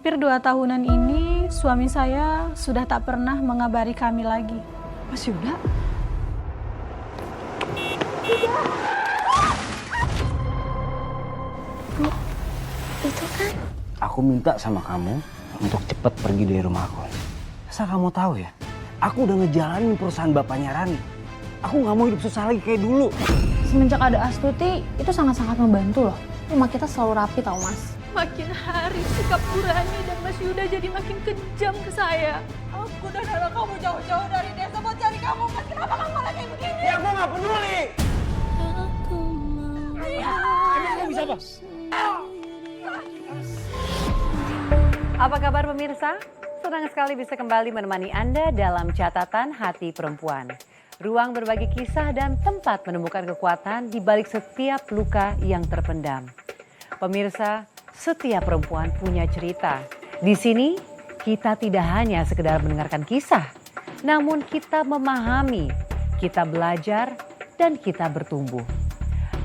Hampir 2 tahunan ini suami saya sudah tak pernah mengabari kami lagi. Mas Yuda? Bu, itu kan? Aku minta sama kamu untuk cepat pergi dari rumah aku. Asal kamu tahu ya, aku udah ngejalanin perusahaan bapaknya Rani. Aku nggak mau hidup susah lagi kayak dulu. Semenjak ada Astuti, itu sangat-sangat membantu loh. Rumah kita selalu rapi tau Mas. Makin hari sikap Bu Rani dan Mas Yuda jadi makin kejam ke saya. Aku dan anak kamu jauh-jauh dari desa buat cari kamu, Mas. Kenapa kamu malah kayak begini? Ya aku nggak peduli. Emang kamu bisa apa? Apa kabar pemirsa? Senang sekali bisa kembali menemani Anda dalam catatan hati perempuan. Ruang berbagi kisah dan tempat menemukan kekuatan di balik setiap luka yang terpendam. Pemirsa, setiap perempuan punya cerita. Di sini kita tidak hanya sekedar mendengarkan kisah, namun kita memahami, kita belajar, dan kita bertumbuh.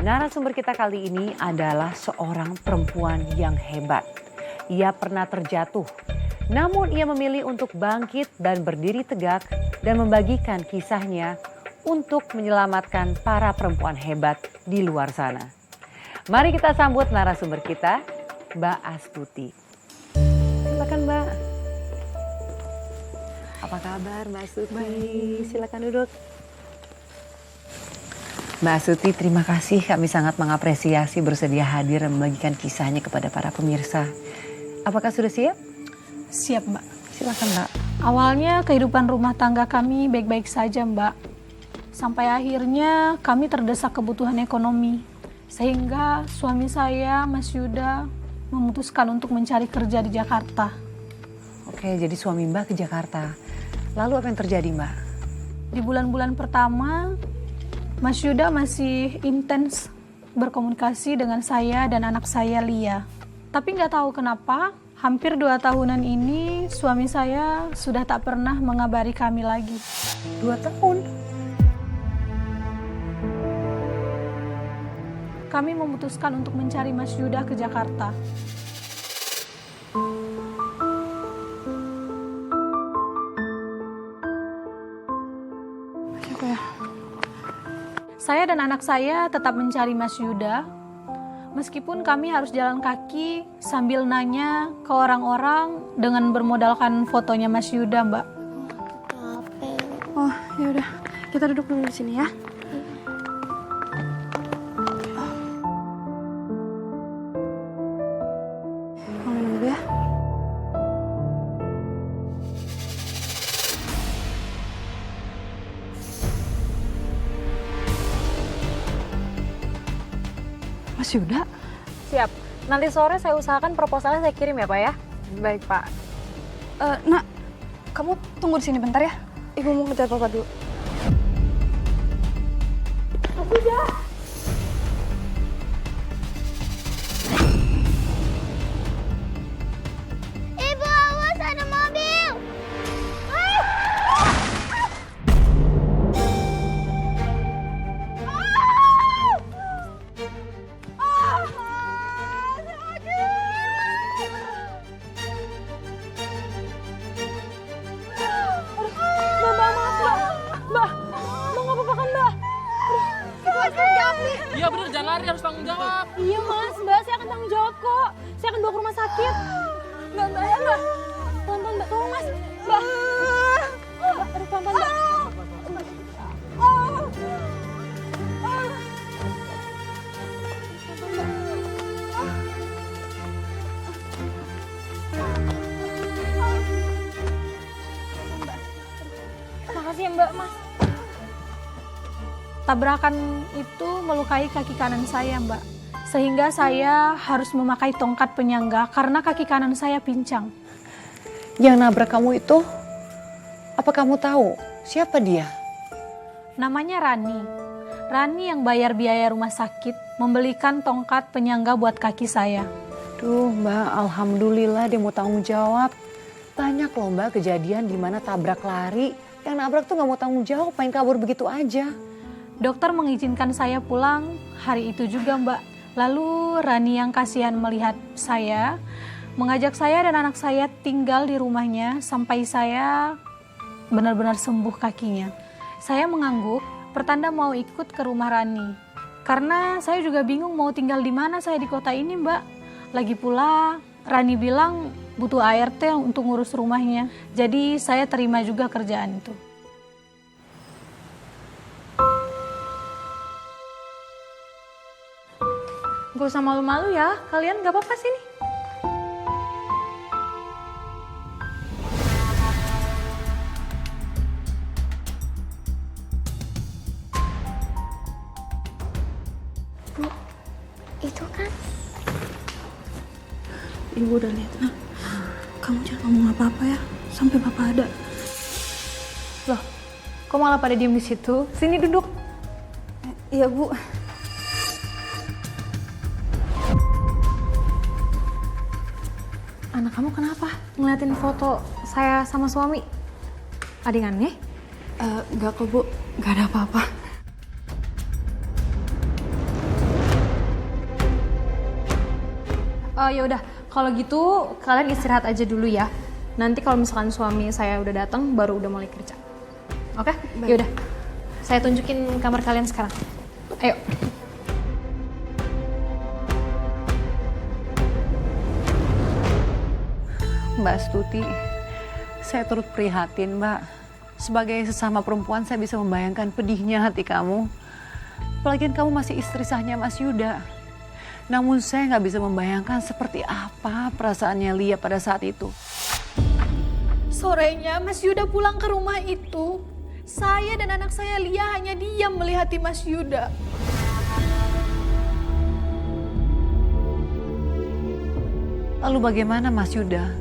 Narasumber kita kali ini adalah seorang perempuan yang hebat. Ia pernah terjatuh, namun ia memilih untuk bangkit dan berdiri tegak dan membagikan kisahnya untuk menyelamatkan para perempuan hebat di luar sana. Mari kita sambut narasumber kita, Mbak Astuti. Silakan Mbak. Apa kabar Mbak Astuti? Silakan duduk. Mbak Astuti, terima kasih. Kami sangat mengapresiasi bersedia hadir dan membagikan kisahnya kepada para pemirsa. Apakah sudah siap? Siap, Mbak. Silakan Mbak. Awalnya kehidupan rumah tangga kami baik-baik saja, Mbak. Sampai akhirnya kami terdesak kebutuhan ekonomi. Sehingga suami saya, Mas Yuda, memutuskan untuk mencari kerja di Jakarta. Oke, jadi suami Mbak ke Jakarta. Lalu apa yang terjadi Mbak? Di bulan-bulan pertama, Mas Yuda masih intens berkomunikasi dengan saya dan anak saya, Lia. Tapi nggak tahu kenapa, hampir 2 tahunan ini suami saya sudah tak pernah mengabari kami lagi. 2 tahun? Kami memutuskan untuk mencari Mas Yuda ke Jakarta. Siapa ya? Saya dan anak saya tetap mencari Mas Yuda, meskipun kami harus jalan kaki sambil nanya ke orang-orang dengan bermodalkan fotonya Mas Yuda, Mbak. Oh, ya udah. Kita duduk dulu di sini ya. Mau minum dulu ya? Mas Yuda? Siap. Nanti sore saya usahakan proposalnya saya kirim ya Pak ya. Baik, Pak. Nak, kamu tunggu di sini bentar ya. Ibu mau ngejar Papa dulu. Ibu, awas ada mobil. Iya bener, jangan lari, harus tanggung jawab. Iya Mas, Mbak saya akan tanggung jawab kok. Saya akan bawa ke rumah sakit. Mbak, ya Mbak. Pelan-pelan Mbak, tolong Mas. Mbak. Mbak, aduh pelan-pelan Mbak. Makasih ya Mbak, Mas. Tabrakan itu melukai kaki kanan saya, Mbak. Sehingga saya harus memakai tongkat penyangga karena kaki kanan saya pincang. Yang nabrak kamu itu, apa kamu tahu siapa dia? Namanya Rani. Rani yang bayar biaya rumah sakit, membelikan tongkat penyangga buat kaki saya. Duh Mbak, alhamdulillah dia mau tanggung jawab. Banyak loh Mbak kejadian di mana tabrak lari, yang nabrak tuh gak mau tanggung jawab, main kabur begitu aja. Dokter mengizinkan saya pulang hari itu juga, Mbak. Lalu Rani yang kasihan melihat saya mengajak saya dan anak saya tinggal di rumahnya sampai saya benar-benar sembuh kakinya. Saya mengangguk, pertanda mau ikut ke rumah Rani. Karena saya juga bingung mau tinggal di mana saya di kota ini, Mbak. Lagi pula Rani bilang butuh ART untuk ngurus rumahnya. Jadi saya terima juga kerjaan itu. Gak usah malu-malu ya, kalian gak apa-apa sini. Itu kan Ibu udah lihat, Nak. Kamu jangan ngomong apa-apa ya, sampai Bapak ada. Loh, kok malah pada diem di situ? Sini duduk. Iya, Bu. Anak kamu kenapa? Ngeliatin foto saya sama suami? Ada yang aneh? Enggak kok, Bu. Enggak ada apa-apa. Ya udah, kalau gitu kalian istirahat aja dulu ya. Nanti kalau misalkan suami saya udah datang, baru udah mulai kerja. Oke? Ya udah. Saya tunjukin kamar kalian sekarang. Ayo. Mbak Stuti, saya turut prihatin, Mbak. Sebagai sesama perempuan, saya bisa membayangkan pedihnya hati kamu. Apalagi kamu masih istri sahnya Mas Yuda. Namun saya nggak bisa membayangkan seperti apa perasaannya Lia pada saat itu. Sorenya Mas Yuda pulang ke rumah itu. Saya dan anak saya Lia hanya diam melihati Mas Yuda. Lalu bagaimana Mas Yuda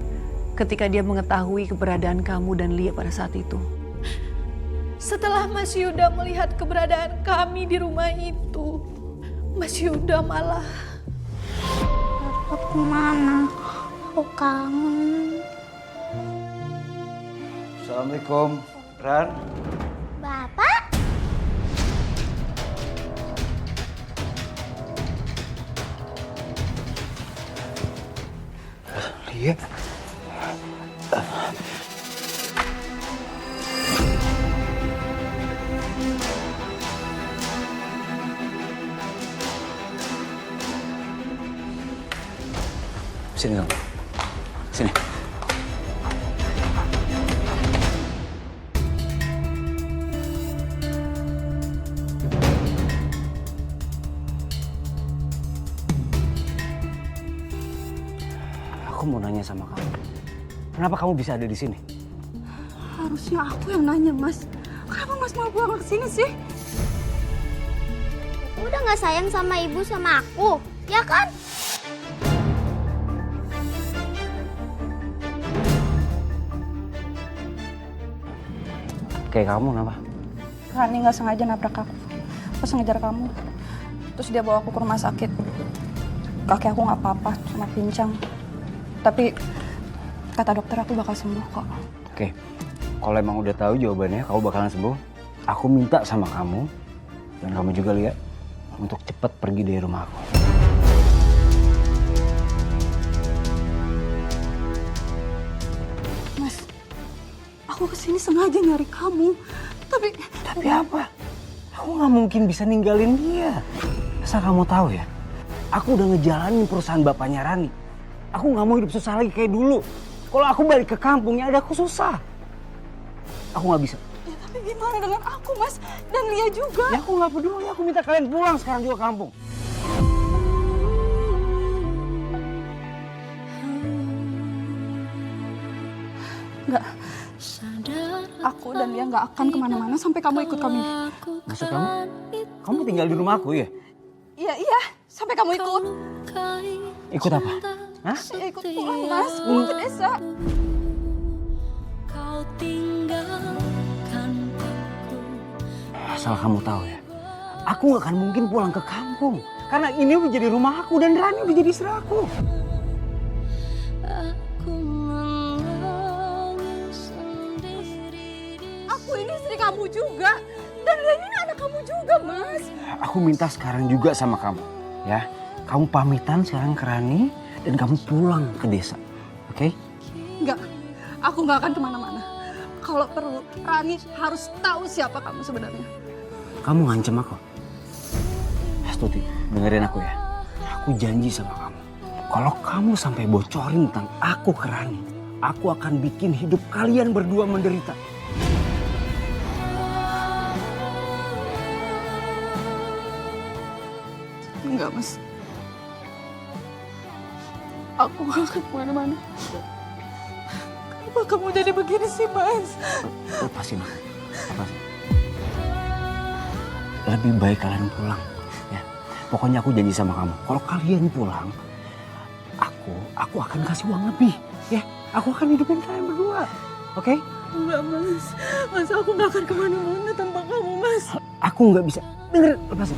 ketika dia mengetahui keberadaan kamu dan Lia pada saat itu? Setelah Mas Yuda melihat keberadaan kami di rumah itu, Mas Yuda malah... Bapak kemana? Aku kangen. Assalamualaikum, Ran. Bapak? Lia. Sini dong. Sini. Aku mau nanya sama kamu. Kenapa kamu bisa ada di sini? Harusnya aku yang nanya, Mas. Kenapa Mas mau pulang ke sini sih? Udah gak sayang sama ibu sama aku, ya kan? Kayak kamu kenapa? Rani nggak sengaja nabrak aku. Pas ngejar kamu. Terus dia bawa aku ke rumah sakit. Kaki aku nggak apa-apa, cuma pincang. Tapi kata dokter aku bakal sembuh kok. Oke, kalau emang udah tahu jawabannya, kamu bakalan sembuh. Aku minta sama kamu, dan kamu juga lihat, untuk cepat pergi dari rumah aku. Mas, aku kesini sengaja nyari kamu. Tapi apa? Aku nggak mungkin bisa ninggalin dia. Asal kamu tahu ya, aku udah ngejalanin perusahaan bapaknya Rani. Aku nggak mau hidup susah lagi kayak dulu. Kalau aku balik ke kampung, yang ada aku susah. Aku nggak bisa. ya, tapi gimana dengan aku, Mas? Dan Lia juga. Ya aku nggak peduli, aku minta kalian pulang sekarang juga ke kampung. Enggak. Aku dan Lia nggak akan kemana-mana sampai kamu ikut kami. Maksud kamu? Kamu tinggal di rumah aku ya? Iya. Sampai kamu ikut. Ikut apa? Hah? Ya, ikut pulang, Mas. Pulang ke desa. Asal kamu tahu ya, aku gak akan mungkin pulang ke kampung. Karena ini udah jadi rumah aku dan Rani udah jadi istri aku. Aku ini istri kamu juga. Dan Lia ini anak kamu juga, Mas. Aku minta sekarang juga sama kamu, ya. Kamu pamitan sekarang ke Rani dan kamu pulang ke desa. Oke? Enggak, aku nggak akan kemana-mana. Kalau perlu, Rani harus tahu siapa kamu sebenarnya. Kamu ngancem aku. Astuti, dengerin aku ya. Aku janji sama kamu. Kalau kamu sampai bocorin tentang aku ke Rani, aku akan bikin hidup kalian berdua menderita. Enggak, Mas. Aku gak akan kemana-mana. Kenapa kamu jadi begini sih, Mas? Lepasin aku. Lepasin. Lebih baik kalian pulang. Ya. Pokoknya aku janji sama kamu. Kalau kalian pulang, aku akan kasih uang lebih. Ya. Aku akan hidupin kalian berdua. Oke? Enggak, Mas. Mas, aku gak akan kemana-mana tanpa kamu, Mas. Aku nggak bisa. Dengerin, lepasin.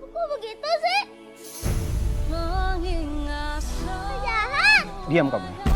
Kok begitu sih? Jahat. Diam kamu.